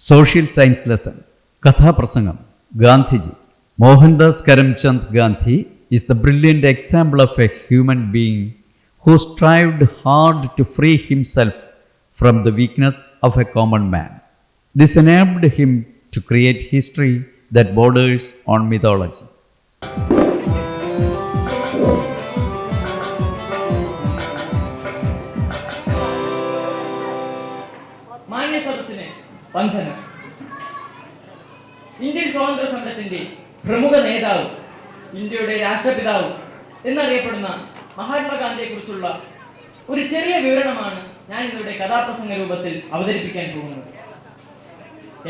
Social science lesson. കഥാപ്രസംഗം. Gandhiji. Mohandas Karamchand Gandhi is the brilliant example of a human being who strived hard to free himself from the weakness of a common man. This enabled him to create history that borders on mythology. വന്ദനം. Indian സ്വാതന്ത്ര്യ സമരത്തിന്റെ പ്രമുഖ നേതാവ്, ഇന്ത്യയുടെ രാഷ്ട്രപിതാവ് എന്നറിയപ്പെടുന്ന മഹാത്മാഗാന്ധിയെ കുറിച്ചുള്ള ഒരു ചെറിയ വിവരണമാണ് ഞാൻ ഇന്നിവിടെ കഥാപ്രസംഗ രൂപത്തിൽ അവതരിപ്പിക്കാൻ പോകുന്നത്.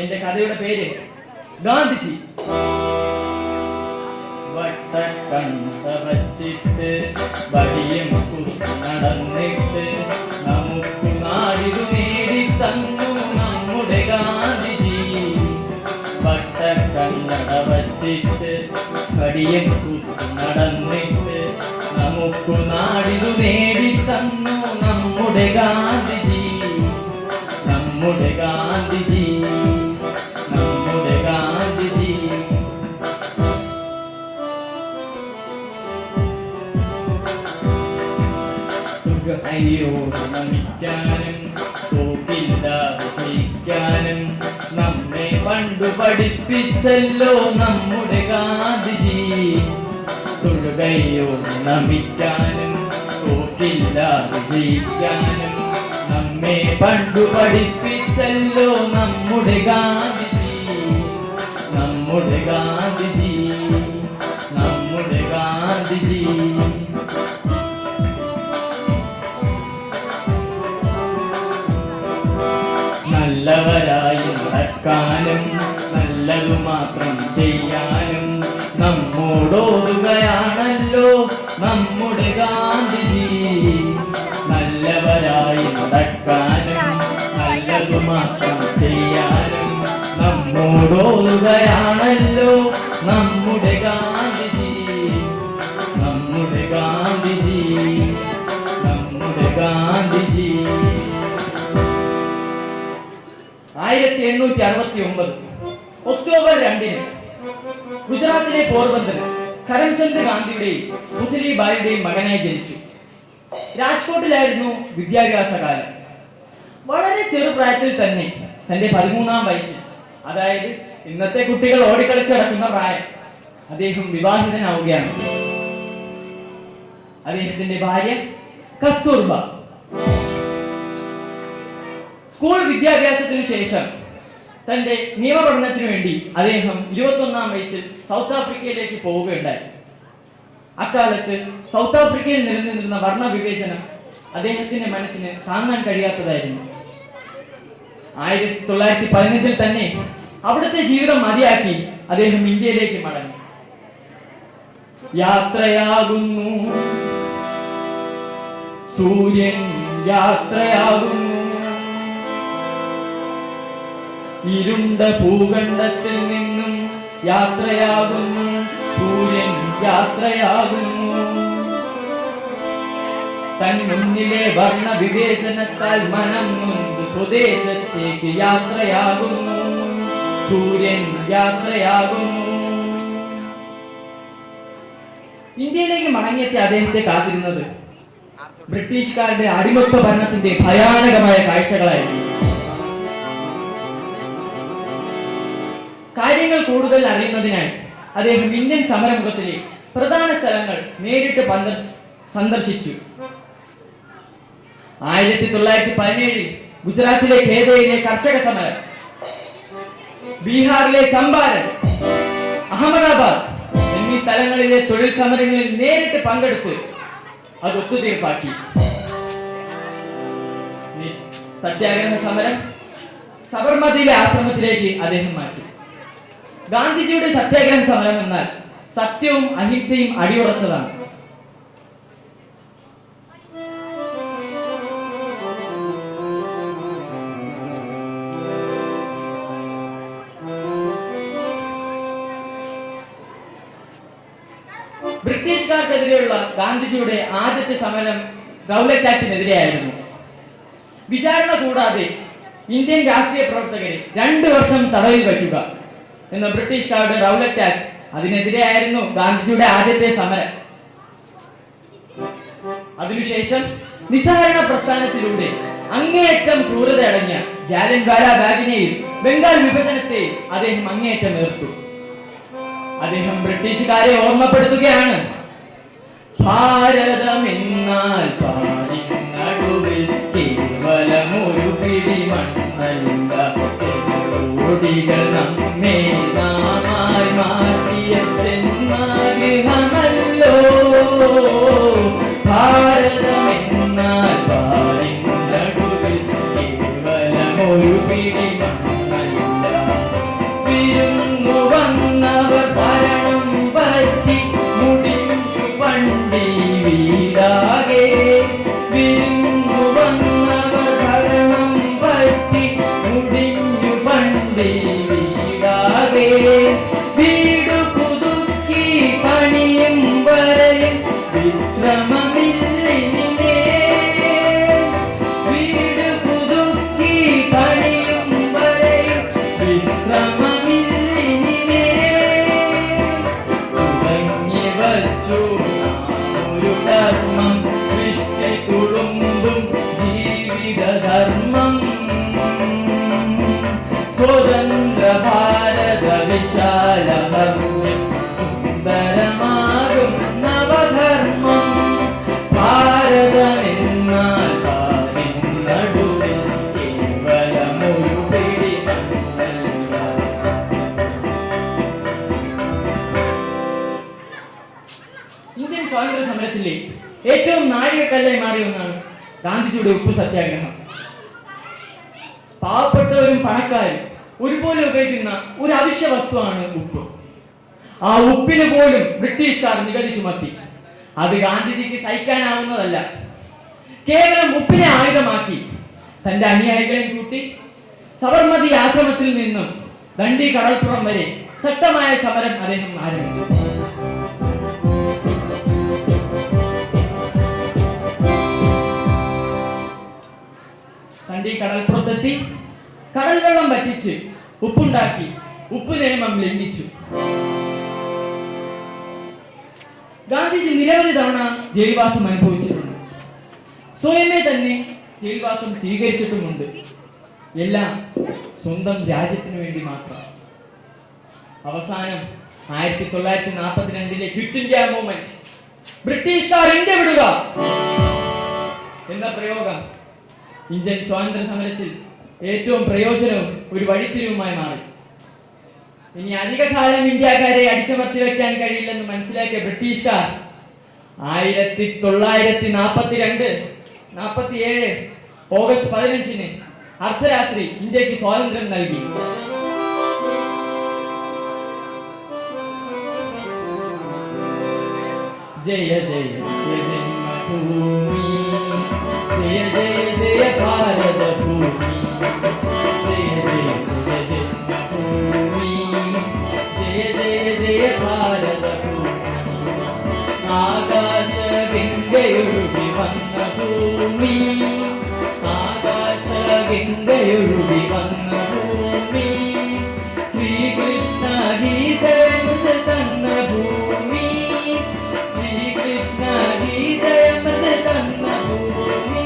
എന്റെ കഥയുടെ പേര് ഗാന്ധിജി. നടന്നിട്ട് നമുക്ക് നാടിതു നേടി തന്നു നമ്മുടെ ഗാന്ധിജി. വട്ടക്കണ്ണട വച്ചിട്ട് കടിയം കുത്തി നടന്നിട്ട് നമുക്ക് നാടിതു നേടി തന്നു നമ്മുടെ ഗാന്ധിജി. നമ്മുടെ ഗാന്ധിജി, നമ്മുടെ ഗാന്ധിജി. അയ്യോട് നമിക്കാനും തോക്കില്ലാതെ ജയിക്കാനും നമ്മെ പണ്ടു പഠിപ്പിച്ചല്ലോ നമ്മുടെ ഗാന്ധിജി. തൊഴുകയോട് നമിക്കാനും തോക്കില്ലാതെ ജയിക്കാനും നമ്മെ പണ്ടു പഠിപ്പിച്ചല്ലോ നമ്മുടെ ഗാന്ധിജി. നമ്മുടെ ഗാന്ധിജി, നമ്മുടെ ഗാന്ധിജി. നല്ലവരായി നടക്കാനും നല്ലതു മാത്രം ചെയ്യാനും നമ്മോടോതുകയാണല്ലോ നമ്മുടെ ഗാന്ധിജി. നല്ലവരായി നടക്കാനും നല്ലതു മാത്രം ചെയ്യാനും നമ്മോടോതുകയാണല്ലോ നമ്മുടെ ഗാന്ധിജി. നമ്മുടെ ഗാന്ധിജി, നമ്മുടെ ഗാന്ധിജി. 1869 ഒക്ടോബർ 2 ഗുജറാത്തിലെ പോർബന്ദറിൽ കരംചന്ദ് ഗാന്ധിയുടെയും പുത്ലിബായിയുടെയും മകനായി ജനിച്ചു. രാജ്കോട്ടിലായിരുന്നു വിദ്യാഭ്യാസ കാലം. വളരെ ചെറുപ്രായത്തിൽ തന്നെ തന്റെ 13-ാം വയസ്സിൽ, അതായത് ഇന്നത്തെ കുട്ടികൾ ഓടിക്കളിച്ച് നടക്കുന്ന പ്രായം, അദ്ദേഹം വിവാഹിതനാവുകയാണ്. അദ്ദേഹത്തിന്റെ ഭാര്യ കസ്തൂർബ. സ്കൂൾ വിദ്യാഭ്യാസത്തിനു ശേഷം തന്റെ നിയമപഠനത്തിനു വേണ്ടി അദ്ദേഹം 21-ാം വയസ്സിൽ സൗത്ത് ആഫ്രിക്കയിലേക്ക് പോവുകയുണ്ടായി. അക്കാലത്ത് സൗത്ത് ആഫ്രിക്കയിൽ നിലനിന്നിരുന്ന വർണ്ണവിവേചനം അദ്ദേഹത്തിന്റെ മനസ്സിന് താങ്ങാൻ കഴിയാത്തതായിരുന്നു. 1915 തന്നെ അവിടുത്തെ ജീവിതം മതിയാക്കി അദ്ദേഹം ഇന്ത്യയിലേക്ക് മടങ്ങി. യാത്രയാകുന്നു സൂര്യൻ, യാത്രയാകുന്നു ഇരുണ്ട ഭൂഖണ്ഡത്തിൽ നിന്നും, യാത്രയാകുന്നു സൂര്യൻ, യാത്രയാകുന്നു തൻ മുന്നിലെ വർണ്ണ വിവേചനത്താൽ മനം നൊന്ത് സ്വദേശത്തേക്ക് യാത്രയാകുന്നു സൂര്യൻ, യാത്രയാകുന്നു. ഇന്ത്യയിലേക്ക് മടങ്ങിയെത്തിയ അദ്ദേഹത്തെ കാത്തിരുന്നത് ബ്രിട്ടീഷുകാരുടെ അടിമത്വ ഭരണത്തിന്റെ ഭയാനകമായ കാഴ്ചകളായിരുന്നു. കാര്യങ്ങൾ കൂടുതൽ അറിയുന്നതിനായി അദ്ദേഹം ഇന്ത്യൻ സമരമുഖത്തിലെ പ്രധാന സ്ഥലങ്ങൾ നേരിട്ട് സന്ദർശിച്ചു. 1917 ഗുജറാത്തിലെ ഖേദയിലെ കർഷക സമരം, ബീഹാറിലെ ചമ്പാരൻ, അഹമ്മദാബാദ് എന്നീ സ്ഥലങ്ങളിലെ തൊഴിൽ സമരങ്ങളിൽ നേരിട്ട് പങ്കെടുത്ത് അത് ഒത്തുതീർപ്പാക്കി. സത്യാഗ്രഹ സമരം സബർമതിയിലെ ആശ്രമത്തിലേക്ക് അദ്ദേഹം മാറ്റി. ഗാന്ധിജിയുടെ സത്യാഗ്രഹ സമരം എന്നാൽ സത്യവും അഹിംസയും അടിയുറച്ചതാണ്. ബ്രിട്ടീഷുകാർക്കെതിരെയുള്ള ഗാന്ധിജിയുടെ ആദ്യത്തെ സമരം റൗലറ്റ് ആക്ടിനെതിരെയായിരുന്നു. വിചാരണ കൂടാതെ ഇന്ത്യൻ രാഷ്ട്രീയ പ്രവർത്തകരെ 2 വർഷം തടവിൽ വയ്ക്കുക എന്ന ബ്രിട്ടീഷുകാരുടെ റൗലറ്റ് ആക്ട്, അതിനെതിരെയായിരുന്നു ഗാന്ധിജിയുടെ ആദ്യത്തെ സമരം. അതിനുശേഷം നിസ്സഹകരണ പ്രസ്ഥാനത്തിലൂടെ അങ്ങേയറ്റം ക്രൂരത അടങ്ങിയ ജാലിയൻ വാലാബാഗിനെയും ബംഗാൾ വിഭജനത്തെയും അദ്ദേഹം അങ്ങേയറ്റം എതിർത്തു. അദ്ദേഹം ബ്രിട്ടീഷുകാരെ ഓർമ്മപ്പെടുത്തുകയാണ്, ഭാരതമെന്നാൽ പാരിനടുവിൽ കേവലമൊരു പിടിമണ്ണല്ല, കോടികൾ നമ്മെ നാമായി മാറ്റിയ ജന്മഗൃഹമല്ലോ. ഭാരതമെന്നാൽ പാരിനടുവിൽ കേവലമൊരു പിടിമണ്ണല്ല, വിരുന്നു വന്നവർ ഭരണം പറ്റി മുടിഞ്ഞു പണ്ടി വീടാകെ, വിരുന്നു വന്നവർ ഭരണം പറ്റി മുടിഞ്ഞു പണ്ടി വീടാകെ, വീടു പുതുക്കി പണിയും വരെയും വിശ്രമമില്ലിനെ, വീട് പുതുക്കി പണിയും വരെയും വിശ്രമമില്ലിനെ, തുടങ്ങി വച്ചു ഒരു ധർമ്മം, സൃഷ്ടി തുളുമ്പും ജീവിതധർമ്മം, സ്വതന്ത്ര ഭാരത വിശാല ഭവ്യം സുന്ദരമാകും നവധർമ്മം. ഭാരതമെന്നാൽ പാരിനടുവിൽ കേവലമൊരു പിടിമണ്ണല്ല. ഇന്ത്യൻ സ്വാതന്ത്ര്യ സമരത്തിലെ ഏറ്റവും നാഴികക്കല്ലായി മാറിയ ഒന്നാണ് ഗാന്ധിജിയുടെ ഉപ്പു സത്യാഗ്രഹം. പാവപ്പെട്ടവരും പണക്കാരും ഒരുപോലെ ഉപയോഗിക്കുന്ന ഒരു അവശ്യ വസ്തുവാണ് ഉപ്പ്. ആ ഉപ്പിന് പോലും ബ്രിട്ടീഷുകാർ നികുതി ചുമത്തി. അത് ഗാന്ധിജിക്ക് സഹിക്കാനാവുന്നതല്ല. കേവലം ഉപ്പിനെ ആയുധമാക്കി തന്റെ അനുയായികളെയും കൂട്ടി സബർമതി ആശ്രമത്തിൽ നിന്നും ദണ്ഡി കടൽപ്പുറം വരെ ശക്തമായ സമരം അദ്ദേഹം ആരംഭിച്ചു. ദണ്ഡി കടൽപ്പുറത്തെത്തി കടൽ വെള്ളം വറ്റിച്ച് ഉപ്പുണ്ടാക്കി ഉപ്പ് നിയമം ലംഘിച്ചു. ഗാന്ധിജി നിരവധി തവണ ജയിൽവാസം അനുഭവിച്ചിട്ടുണ്ട്. സ്വയമേ തന്നെ ജയിൽവാസം സ്വീകരിച്ചിട്ടുമുണ്ട്. എല്ലാം സ്വന്തം രാജ്യത്തിന് വേണ്ടി മാത്രം. അവസാനം 1942 ക്വിറ്റ് ഇന്ത്യ മൂവ്മെന്റ്, ബ്രിട്ടീഷുകാർ ഇന്ത്യ വിടുക എന്ന പ്രയോഗം ഇന്ത്യൻ സ്വാതന്ത്ര്യ സമരത്തിൽ ഏറ്റവും പ്രയോജനവും ഒരു വഴിത്തിരിവുമായി മാറി. ഇനി അധികകാലം ഇന്ത്യക്കാരെ അടിച്ചമർത്തി വെക്കാൻ കഴിയില്ലെന്ന് മനസ്സിലാക്കിയ ബ്രിട്ടീഷുകാർ 1947 ഓഗസ്റ്റ് 15 അർദ്ധരാത്രി ഇന്ത്യക്ക് സ്വാതന്ത്ര്യം നൽകി. ജയ ജയ ജന്മഭൂമി, ജയ ജയ ജയ ഭാരത ഭൂമി, ജയ ജയ ജയ ജന്മഭൂമി, ജയ ജയ ജയ ഭാരത ഭൂമി, ആകാശ ഗംഗയൊഴുകി വന്ന ഭൂമി, ആകാശ ഗംഗയൊഴുകി വന്ന ഭൂമി, ശ്രീകൃഷ്ണ ഗീതയമൃത് തന്ന ഭൂമി, ശ്രീകൃഷ്ണ ഗീതയമൃത് തന്ന ഭൂമി,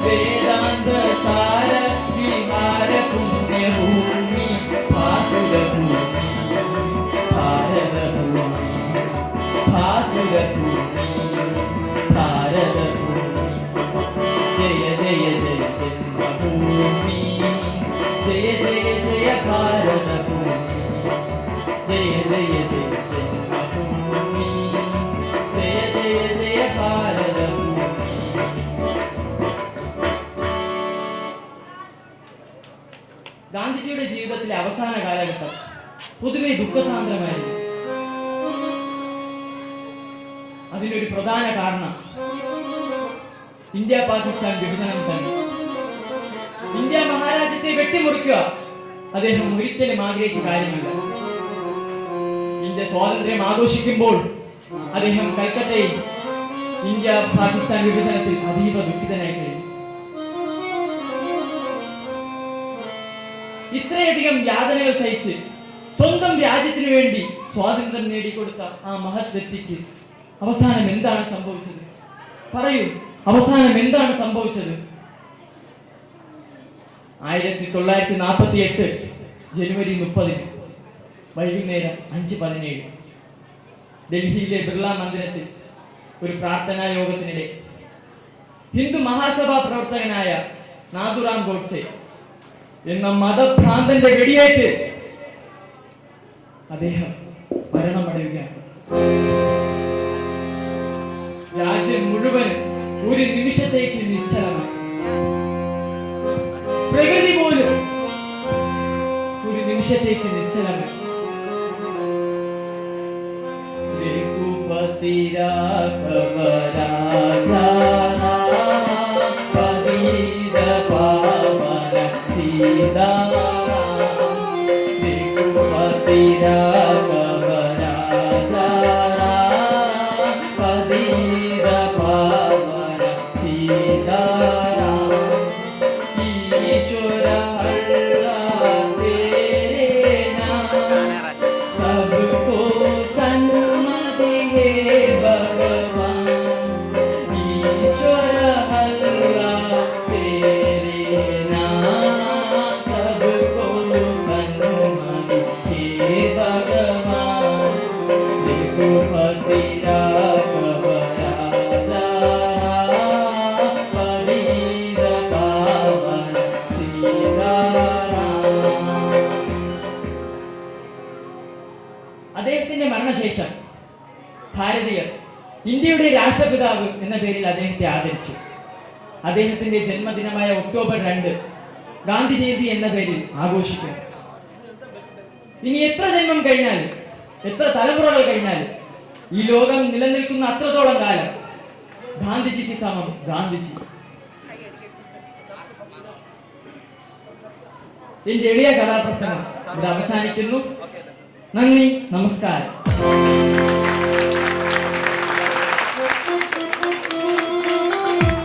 വേദാന്ത സാര വിഹാര പുണ്യഭൂമി, ഭാസുരഭൂമി, ഭാരതഭൂമി, ഭാസുരഭൂമി, ഭാരതഭൂമി, ജയ ജയ ജയ ജന്മഭൂമി, ജയ ജയ ജയ ഭാരതഭൂമി, ജയ ജയ ജയ ജന്മഭൂമി, ജയ ജയ ജയ ഭാരതഭൂമി. ഗാന്ധിജിയുടെ ജീവിതത്തിലെ അവസാന കാലഘട്ടം പൊതുവെ ദുഃഖസാന്ദ്രമായിരുന്നു. അതിനൊരു പ്രധാന കാരണം ഇന്ത്യ പാകിസ്ഥാൻ വിഭജനം തന്നെ. ഇന്ത്യ മഹാരാജ്യത്തെ വെട്ടിമുറിക്കുക അദ്ദേഹം ഒരിക്കലും ആഗ്രഹിച്ച കാര്യമല്ല. ഇന്ത്യ സ്വാതന്ത്ര്യം ആഘോഷിക്കുമ്പോൾ അദ്ദേഹം കൽക്കത്തയിൽ ഇന്ത്യ പാകിസ്ഥാൻ വിഭജനത്തിൽ അതീവ ദുഃഖിതനായി കഴിഞ്ഞു. ഇത്രയധികം യാതനകൾ സഹിച്ച് സ്വന്തം രാജ്യത്തിന് വേണ്ടി സ്വാതന്ത്ര്യം നേടിക്കൊടുത്ത ആ മഹത് വ്യക്തിക്ക് അവസാനം എന്താണ് സംഭവിച്ചത്? പറയൂ, അവസാനം എന്താണ് സംഭവിച്ചത്? 1948 ജനുവരി 30 വൈകുന്നേരം 5:17 ഡൽഹിയിലെ ബിർള മന്ദിരത്തിൽ ഒരു പ്രാർത്ഥനാ യോഗത്തിനിടെ ഹിന്ദു മഹാസഭാ പ്രവർത്തകനായ നാഥുറാം ഗോഡ്സെ എന്ന മതഭ്രാന്തന്റെ വെടിയേറ്റ് അദ്ദേഹം മരണമടയുകയാണ്. രാജ്യം മുഴുവൻ ഒരു നിമിഷത്തേക്ക് നിശ്ചലമായി. പ്രകൃതി പോലും ഒരു നിമിഷത്തേക്ക് നിശ്ചലമായി. രഘുപതി രാഘവ രാജാ പതിത പാവന സീതാ രഘുപതി രാഘവ രാജാ പതിത പാവന സീതാ ईश्वर अल्लाह तेरे नाम सबको सन्मति है भगवान ईश्वर अल्लाह तेरे नाम सबको सन्मति है भगवान रघुपति राघव राजा परीद पावन അദ്ദേഹത്തിന്റെ മരണശേഷം ഭാരതീയർ ഇന്ത്യയുടെ രാഷ്ട്രപിതാവ് എന്ന പേരിൽ അദ്ദേഹത്തെ ആദരിച്ചു. അദ്ദേഹത്തിന്റെ ജന്മദിനമായ ഒക്ടോബർ 2 ഗാന്ധി ജയന്തി എന്ന പേരിൽ ആഘോഷിക്കുന്നു. ഇനി എത്ര ജന്മം കഴിഞ്ഞാലും എത്ര തലമുറകൾ കഴിഞ്ഞാലും ഈ ലോകം നിലനിൽക്കുന്ന അത്രത്തോളം കാലം ഗാന്ധിജിക്ക് സമം ഗാന്ധിജി. എന്റെ എളിയ കഥാപ്രസംഗം ഇവിടെ അവസാനിക്കുന്നു. നന്ദി, നമസ്കാരം.